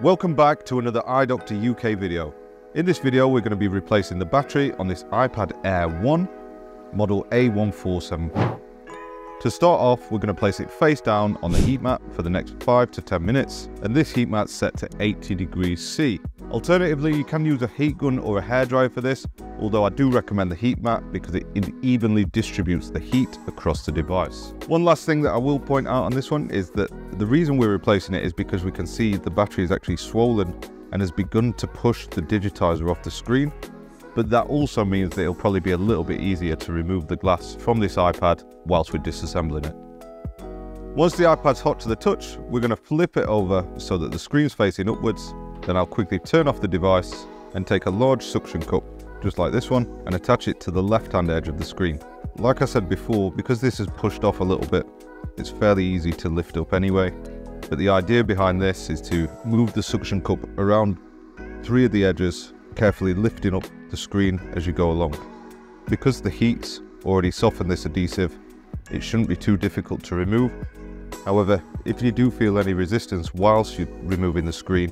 Welcome back to another iDoctor UK video. In this video we're going to be replacing the battery on this iPad Air 1 model A147. To start off, we're going to place it face down on the heat mat for the next 5 to 10 minutes, and this heat mat's set to 80 degrees C. Alternatively, you can use a heat gun or a hairdryer for this, although I do recommend the heat mat because it evenly distributes the heat across the device. One last thing that I will point out on this one is that the reason we're replacing it is because we can see the battery is actually swollen and has begun to push the digitizer off the screen. But that also means that it'll probably be a little bit easier to remove the glass from this iPad whilst we're disassembling it. Once the iPad's hot to the touch, we're going to flip it over so that the screen's facing upwards. Then I'll quickly turn off the device and take a large suction cup, just like this one, and attach it to the left-hand edge of the screen. Like I said before, because this is pushed off a little bit, it's fairly easy to lift up anyway. But the idea behind this is to move the suction cup around 3 of the edges, carefully lifting up the screen as you go along. Because the heat's already softened this adhesive, it shouldn't be too difficult to remove. However, if you do feel any resistance whilst you're removing the screen,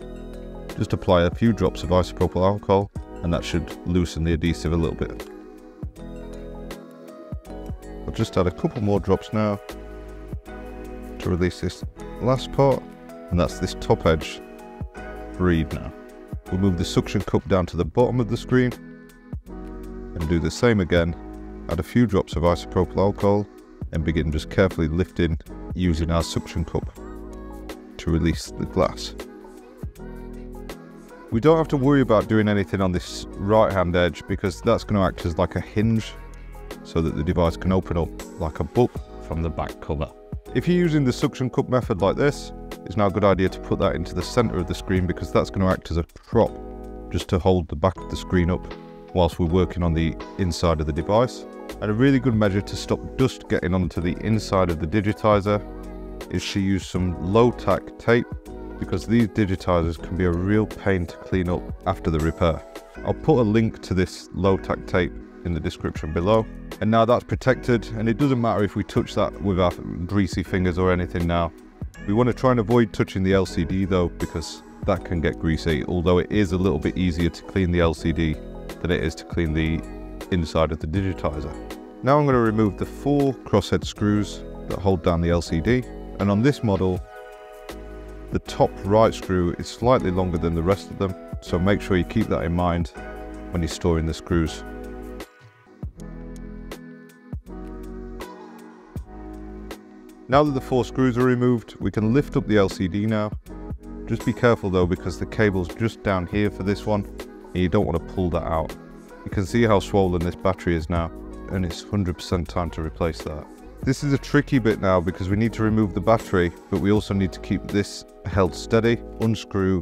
just apply a few drops of isopropyl alcohol and that should loosen the adhesive a little bit. I'll just add a couple more drops now to release this last part, and that's this top edge freed now. We'll move the suction cup down to the bottom of the screen and do the same again. Add a few drops of isopropyl alcohol and begin just carefully lifting using our suction cup to release the glass. We don't have to worry about doing anything on this right hand edge because that's going to act as like a hinge so that the device can open up like a book from the back cover. If you're using the suction cup method like this, it's now a good idea to put that into the center of the screen because that's going to act as a prop just to hold the back of the screen up whilst we're working on the inside of the device. And a really good measure to stop dust getting onto the inside of the digitizer is to use some low-tack tape, because these digitizers can be a real pain to clean up after the repair. I'll put a link to this low-tack tape in the description below. And now that's protected, and it doesn't matter if we touch that with our greasy fingers or anything now. We want to try and avoid touching the LCD though, because that can get greasy, although it is a little bit easier to clean the LCD than it is to clean the inside of the digitizer. Now I'm going to remove the 4 crosshead screws that hold down the LCD, and on this model the top right screw is slightly longer than the rest of them, so make sure you keep that in mind when you're storing the screws. Now that the 4 screws are removed, we can lift up the LCD now. Just be careful though, because the cable's just down here for this one and you don't want to pull that out. You can see how swollen this battery is now, and it's 100% time to replace that. This is a tricky bit now because we need to remove the battery, but we also need to keep this held steady. Unscrew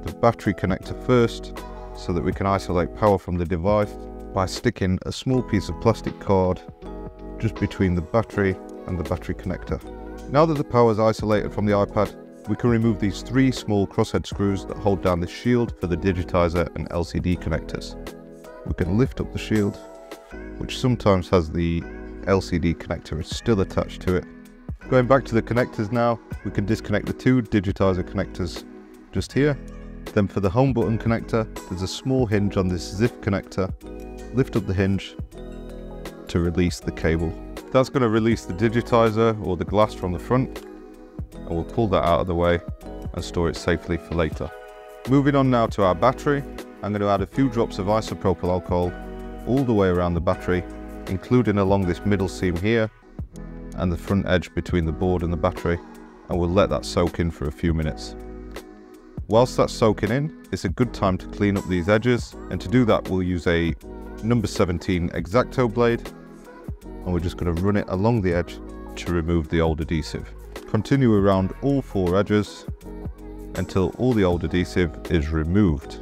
the battery connector first so that we can isolate power from the device by sticking a small piece of plastic card just between the battery and the battery connector. Now that the power is isolated from the iPad, we can remove these 3 small crosshead screws that hold down the shield for the digitizer and LCD connectors. We can lift up the shield, which sometimes has the LCD connector still attached to it. Going back to the connectors now, we can disconnect the 2 digitizer connectors just here. Then for the home button connector, there's a small hinge on this ZIF connector. Lift up the hinge to release the cable. That's going to release the digitizer or the glass from the front, and we'll pull that out of the way and store it safely for later. Moving on now to our battery, I'm going to add a few drops of isopropyl alcohol all the way around the battery, including along this middle seam here and the front edge between the board and the battery, and we'll let that soak in for a few minutes. Whilst that's soaking in, it's a good time to clean up these edges, and to do that we'll use a number 17 X-Acto blade, and we're just going to run it along the edge to remove the old adhesive. Continue around all 4 edges until all the old adhesive is removed.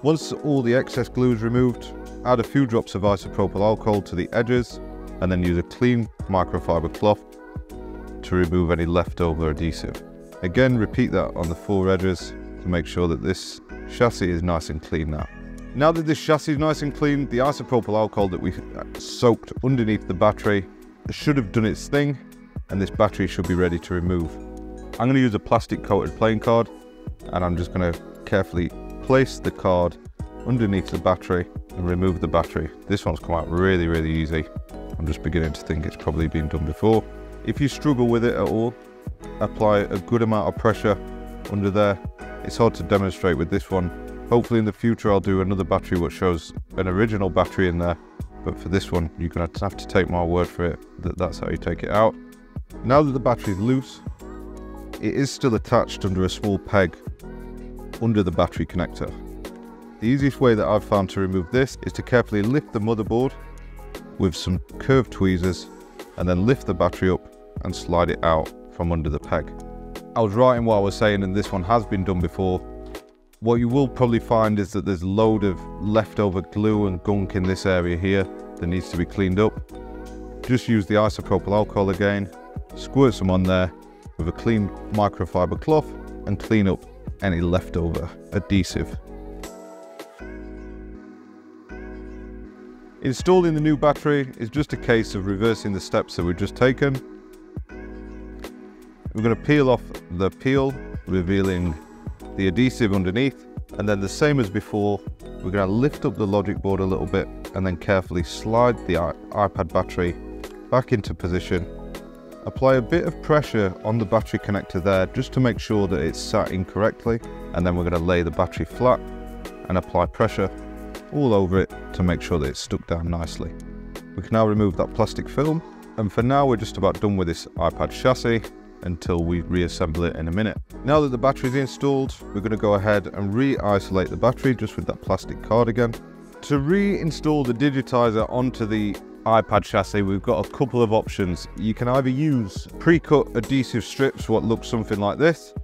Once all the excess glue is removed, add a few drops of isopropyl alcohol to the edges and then use a clean microfiber cloth to remove any leftover adhesive. Again, repeat that on the 4 edges to make sure that this chassis is nice and clean now. Now that this chassis is nice and clean, the isopropyl alcohol that we soaked underneath the battery should have done its thing, and this battery should be ready to remove. I'm going to use a plastic coated playing card, and I'm just going to carefully place the card underneath the battery and remove the battery. This one's come out really, really easy. I'm just beginning to think it's probably been done before. If you struggle with it at all, apply a good amount of pressure under there. It's hard to demonstrate with this one. Hopefully in the future I'll do another battery which shows an original battery in there, but for this one you're going to have to take my word for it that that's how you take it out. Now that the battery is loose, it is still attached under a small peg under the battery connector. The easiest way that I've found to remove this is to carefully lift the motherboard with some curved tweezers and then lift the battery up and slide it out from under the peg. I was right in what I was saying, and this one has been done before. What you will probably find is that there's a load of leftover glue and gunk in this area here that needs to be cleaned up. Just use the isopropyl alcohol again, squirt some on there with a clean microfiber cloth and clean up any leftover adhesive. Installing the new battery is just a case of reversing the steps that we've just taken. We're going to peel off the peel, revealing the adhesive underneath, and then the same as before, we're going to lift up the logic board a little bit and then carefully slide the iPad battery back into position. Apply a bit of pressure on the battery connector there just to make sure that it's sat in correctly, and then we're going to lay the battery flat and apply pressure all over it to make sure that it's stuck down nicely. We can now remove that plastic film, and for now we're just about done with this iPad chassis until we reassemble it in a minute. Now that the battery is installed, we're going to go ahead and re-isolate the battery just with that plastic card again. To reinstall the digitizer onto the iPad chassis, we've got a couple of options. You can either use pre-cut adhesive strips, what looks something like this.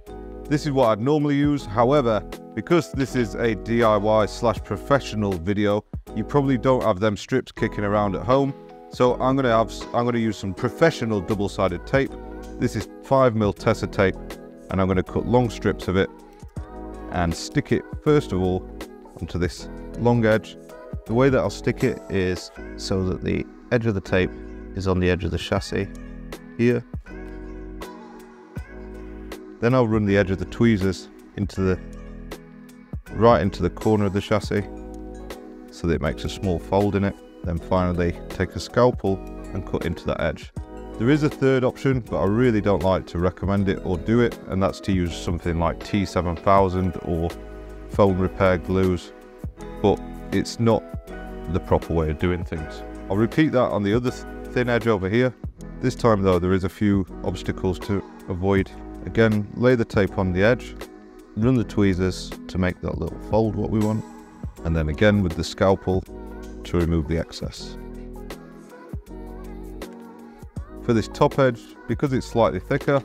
This is what I'd normally use. However, because this is a DIY/professional video, you probably don't have them strips kicking around at home. So I'm going to use some professional double-sided tape. This is 5mm Tessa tape, and I'm going to cut long strips of it and stick it first of all onto this long edge. The way that I'll stick it is so that the edge of the tape is on the edge of the chassis here. Then I'll run the edge of the tweezers right into the corner of the chassis so that it makes a small fold in it. Then finally take a scalpel and cut into that edge. There is a third option, but I really don't like to recommend it or do it, and that's to use something like T7000 or phone repair glues, but it's not the proper way of doing things. I'll repeat that on the other thin edge over here. This time though, there is a few obstacles to avoid. Again, lay the tape on the edge, run the tweezers to make that little fold what we want, and then again with the scalpel to remove the excess. For this top edge, because it's slightly thicker,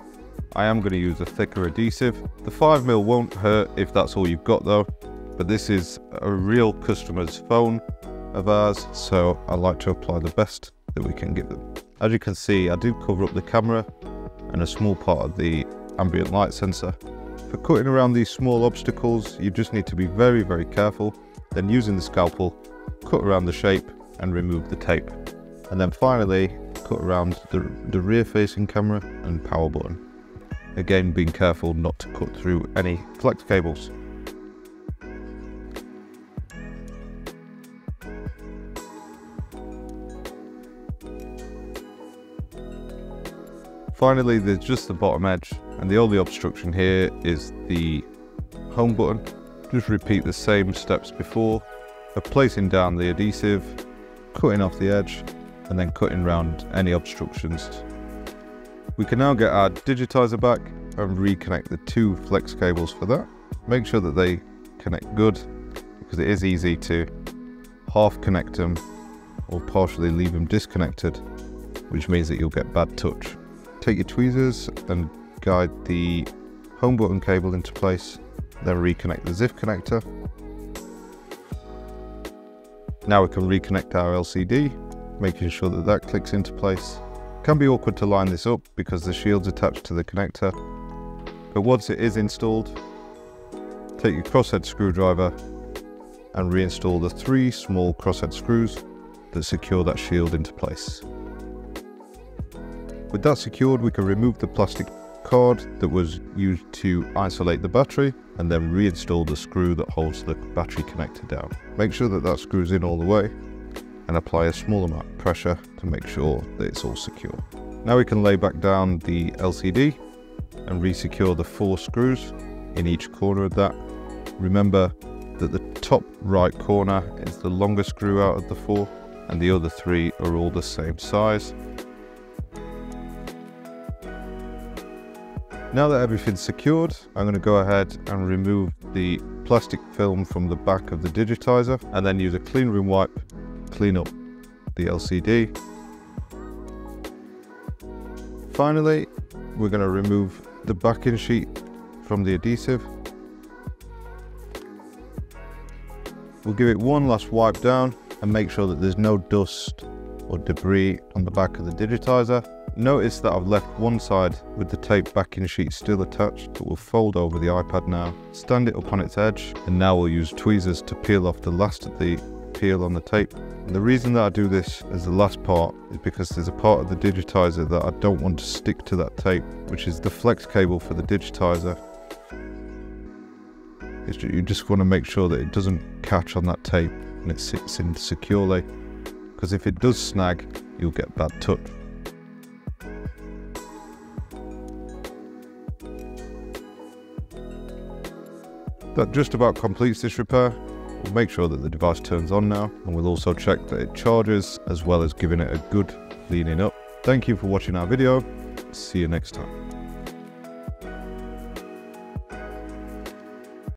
I am going to use a thicker adhesive. The 5mm won't hurt if that's all you've got though, but this is a real customer's phone of ours, so I like to apply the best that we can give them. As you can see, I did cover up the camera and a small part of the ambient light sensor. For cutting around these small obstacles, you just need to be very, very careful. Then using the scalpel, cut around the shape and remove the tape. And then finally, cut around the rear facing camera and power button. Again, being careful not to cut through any flex cables. Finally, there's just the bottom edge, and the only obstruction here is the home button. Just repeat the same steps before of placing down the adhesive, cutting off the edge, and then cutting around any obstructions. We can now get our digitizer back and reconnect the two flex cables for that. Make sure that they connect good, because it is easy to half connect them or partially leave them disconnected, which means that you'll get bad touch. Take your tweezers and guide the home button cable into place, then reconnect the ZIF connector. Now we can reconnect our LCD, making sure that that clicks into place. It can be awkward to line this up because the shield's attached to the connector, but once it is installed, take your crosshead screwdriver and reinstall the 3 small crosshead screws that secure that shield into place. With that secured, we can remove the plastic card that was used to isolate the battery and then reinstall the screw that holds the battery connector down. Make sure that that screws in all the way and apply a small amount of pressure to make sure that it's all secure. Now we can lay back down the LCD and re-secure the 4 screws in each corner of that. Remember that the top right corner is the longest screw out of the 4 and the other 3 are all the same size. Now that everything's secured, I'm going to go ahead and remove the plastic film from the back of the digitizer and then use a clean room wipe to clean up the LCD. Finally, we're going to remove the backing sheet from the adhesive. We'll give it one last wipe down and make sure that there's no dust or debris on the back of the digitizer. Notice that I've left one side with the tape backing sheet still attached, but we'll fold over the iPad now, stand it up on its edge, and now we'll use tweezers to peel off the last of the peel on the tape. And the reason that I do this as the last part is because there's a part of the digitizer that I don't want to stick to that tape, which is the flex cable for the digitizer. You just want to make sure that it doesn't catch on that tape and it sits in securely, because if it does snag, you'll get bad touch. That just about completes this repair. We'll make sure that the device turns on now, and we'll also check that it charges, as well as giving it a good cleaning up. Thank you for watching our video. See you next time.